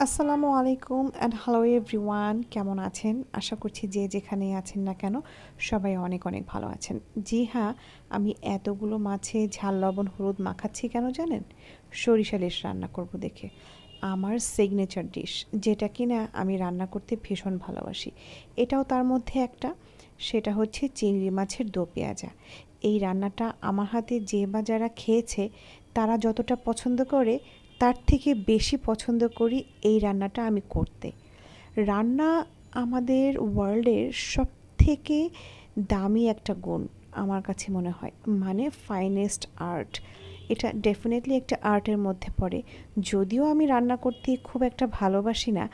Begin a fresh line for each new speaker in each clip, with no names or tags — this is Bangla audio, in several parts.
আসসালামু আলাইকুম অ্যান্ড হ্যালো এভরিওয়ান, কেমন আছেন? আশা করছি যে যেখানেই আছেন না কেন সবাই অনেক অনেক ভালো আছেন। জি হ্যাঁ, আমি এতগুলো মাছে ঝাল লবণ হলুদ মাখাচ্ছি কেন জানেন? সরিষা ইলিশ রান্না করব দেখে। আমার সিগনেচার ডিশ, যেটা কিনা আমি রান্না করতে ভীষণ ভালোবাসি। এটাও তার মধ্যে একটা, সেটা হচ্ছে চিংড়ি মাছের দো পেঁয়াজা। এই রান্নাটা আমার হাতে যে বা যারা খেয়েছে তারা যতটা পছন্দ করে তার থেকে বেশি পছন্দ করি এই রান্নাটা আমি করতে। রান্না আমাদের ওয়ার্ল্ডের সবথেকে দামি একটা গুণ আমার কাছে মনে হয়, মানে ফাইনেস্ট আর্ট। এটা ডেফিনেটলি একটা আর্টের মধ্যে পড়ে। যদিও আমি রান্না করতে খুব একটা ভালোবাসি না,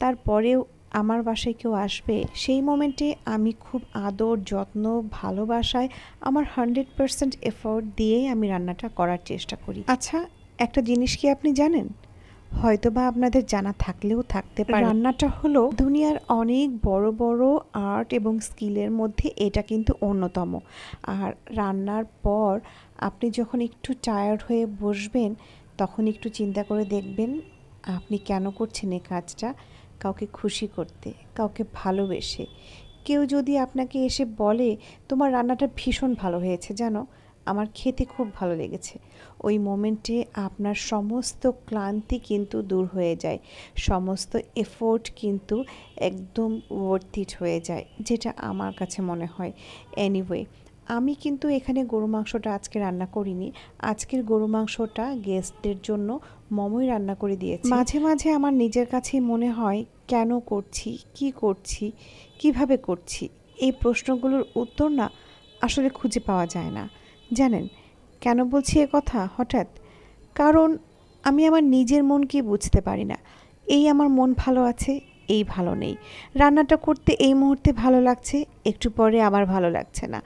তারপরেও আমার বাসায় কেউ আসবে সেই মোমেন্টে আমি খুব আদর যত্ন ভালোবাসায় আমার 100% এফোর্ট দিয়েই আমি রান্নাটা করার চেষ্টা করি। আচ্ছা, একটা জিনিস কি আপনি জানেন? হয়তোবা আপনাদের জানা থাকলেও থাকতে পারে, রান্নাটা হলো দুনিয়ার অনেক বড় বড় আর্ট এবং স্কিলের মধ্যে এটা কিন্তু অন্যতম। আর রান্নার পর আপনি যখন একটু টায়ার্ড হয়ে বসবেন তখন একটু চিন্তা করে দেখবেন আপনি কেন করছেন এই কাজটা। কাউকে খুশি করতে, কাউকে ভালোবেসে। কেউ যদি আপনাকে এসে বলে তোমার রান্নাটা ভীষণ ভালো হয়েছে, জানো আমার খেতে খুব ভালো লেগেছে, ওই মোমেন্টে আপনার সমস্ত ক্লান্তি কিন্তু দূর হয়ে যায়, সমস্ত এফোর্ট কিন্তু একদম ওয়ার্থ ইট হয়ে যায়, যেটা আমার কাছে মনে হয়। এনিওয়ে, আমি কিন্তু এখানে গরু মাংসটা আজকে রান্না করিনি। আজকের গরু মাংসটা গেস্টদের জন্য মমই রান্না করে দিয়েছি। মাঝে মাঝে আমার নিজের কাছেই মনে হয় কেন করছি, কি করছি, কিভাবে করছি, এই প্রশ্নগুলোর উত্তর না আসলে খুঁজে পাওয়া যায় না। জানেন কেন বলছি এ কথা হঠাৎ? কারণ আমি আমার নিজের মনকে বুঝতে পারি না। এই আমার মন ভালো আছে, এই ভালো নেই। রান্নাটা করতে এই মুহূর্তে ভালো লাগছে, একটু পরে আবার ভালো লাগছে না।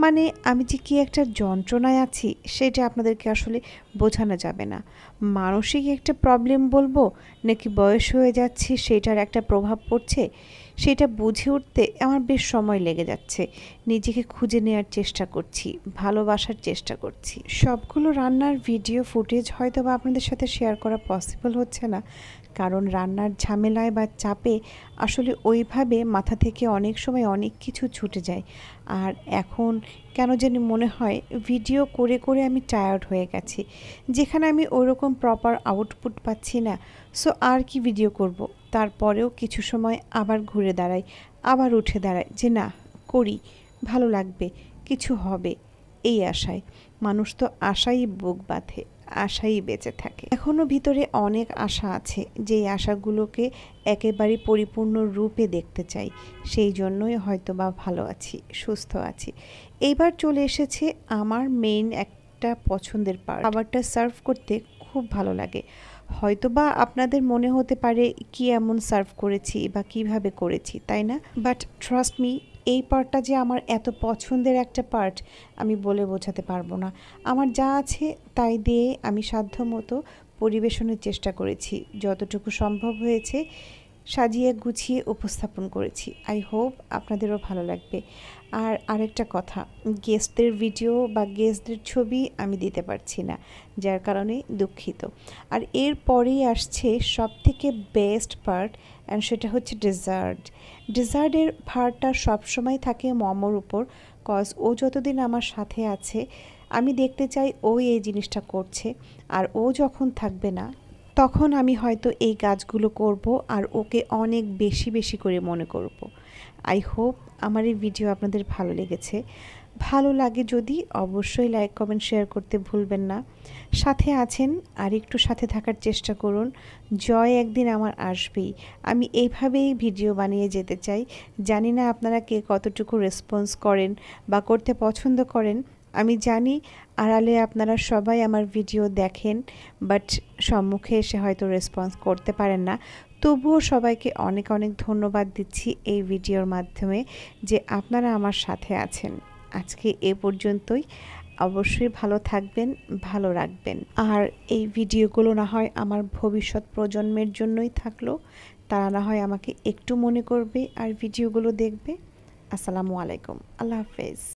মানে আমি যে কি একটা যন্ত্রণায় আছি সেটা আপনাদেরকে আসলে বোঝানো যাবে না। মানসিক একটা প্রবলেম বলবো নাকি বয়স হয়ে যাচ্ছি সেটার একটা প্রভাব পড়ছে, সেটা বুঝে উঠতে আমার বেশ সময় লেগে যাচ্ছে। নিজেকে খুঁজে নেওয়ার চেষ্টা করছি, ভালোবাসার চেষ্টা করছি। সবগুলো রান্নার ভিডিও ফুটেজ হয়তো বা আপনাদের সাথে শেয়ার করা পসিবল হচ্ছে না, কারণ রান্নার ঝামেলায় বা চাপে আসলে ওইভাবে মাথা থেকে অনেক সময় অনেক কিছু ছুটে যায়। আর এখন কেন জানি মনে হয় ভিডিও করে করে আমি টায়ার্ড হয়ে গেছি, যেখানে আমি ওইরকম প্রপার আউটপুট পাচ্ছি না। সো আর কি ভিডিও করব? তারপরেও কিছু সময় আবার ঘুরে দাঁড়াই, আবার উঠে দাঁড়াই যে না করি, ভালো লাগবে, কিছু হবে, এই আশায়। মানুষ তো আশাই বুক বাঁধে, আশাই বেঁচে থাকে। এখনও ভিতরে অনেক আশা আছে, যেই আশাগুলোকে একেবারে পরিপূর্ণ রূপে দেখতে চাই। সেই জন্যই হয়তো বা ভালো আছি, সুস্থ আছি। এইবার চলে এসেছে আমার মেইন একটা পছন্দের পার্ট। খাবারটা সার্ভ করতে খুব ভালো লাগে। হয়তোবা আপনাদের মনে হতে পারে কি এমন সার্ভ করেছি বা কিভাবে করেছি, তাই না? বাট ট্রাস্ট মি, এই পার্টটা যে আমার এত পছন্দের একটা পার্ট আমি বলে বোঝাতে পারবো না। আমার যা আছে তাই দিয়ে আমি সাধ্যমতো পরিবেশনের চেষ্টা করেছি, যতটুকু সম্ভব হয়েছে সাজিয়ে গুছিয়ে উপস্থাপন করেছি। আই হোপ আপনাদেরও ভালো লাগবে। আর আরেকটা কথা, গেস্টদের ভিডিও বা গেস্টদের ছবি আমি দিতে পারছি না, যার কারণে দুঃখিত। আর এরপরেই আসছে সবথেকে বেস্ট পার্ট, অ্যান্ড সেটা হচ্ছে ডেজার্ট। ডেজার্টের ভারটা সবসময় থাকে মমোর উপর, কজ ও যতদিন আমার সাথে আছে আমি দেখতে চাই ও এই জিনিসটা করছে, আর ও যখন থাকবে না তখন আমি হয়তো এই কাজগুলো করব আর ওকে অনেক বেশি বেশি করে মনে করব। আই হোপ আমার এই ভিডিও আপনাদের ভালো লেগেছে। ভালো লাগে যদি অবশ্যই লাইক কমেন্ট শেয়ার করতে ভুলবেন না। সাথে আছেন আর একটু সাথে থাকার চেষ্টা করুন। জয় একদিন আমার আসবেই। আমি এইভাবেই ভিডিও বানিয়ে যেতে চাই। জানি না আপনারা কে কতটুকু রেসপন্স করেন বা করতে পছন্দ করেন। আমি জানি আড়ালে আপনারা সবাই আমার ভিডিও দেখেন, বাট সম্মুখে এসে হয়তো রেসপন্স করতে পারেন না। তবুও সবাইকে অনেক অনেক ধন্যবাদ দিচ্ছি এই ভিডিওর মাধ্যমে যে আপনারা আমার সাথে আছেন। আজকে এ পর্যন্তই। অবশ্যই ভালো থাকবেন, ভালো রাখবেন। আর এই ভিডিওগুলো না হয় আমার ভবিষ্যৎ প্রজন্মের জন্যই থাকলো, তারা না হয় আমাকে একটু মনে করবে আর ভিডিওগুলো দেখবে। আসসালামু আলাইকুম, আল্লাহ হাফেজ।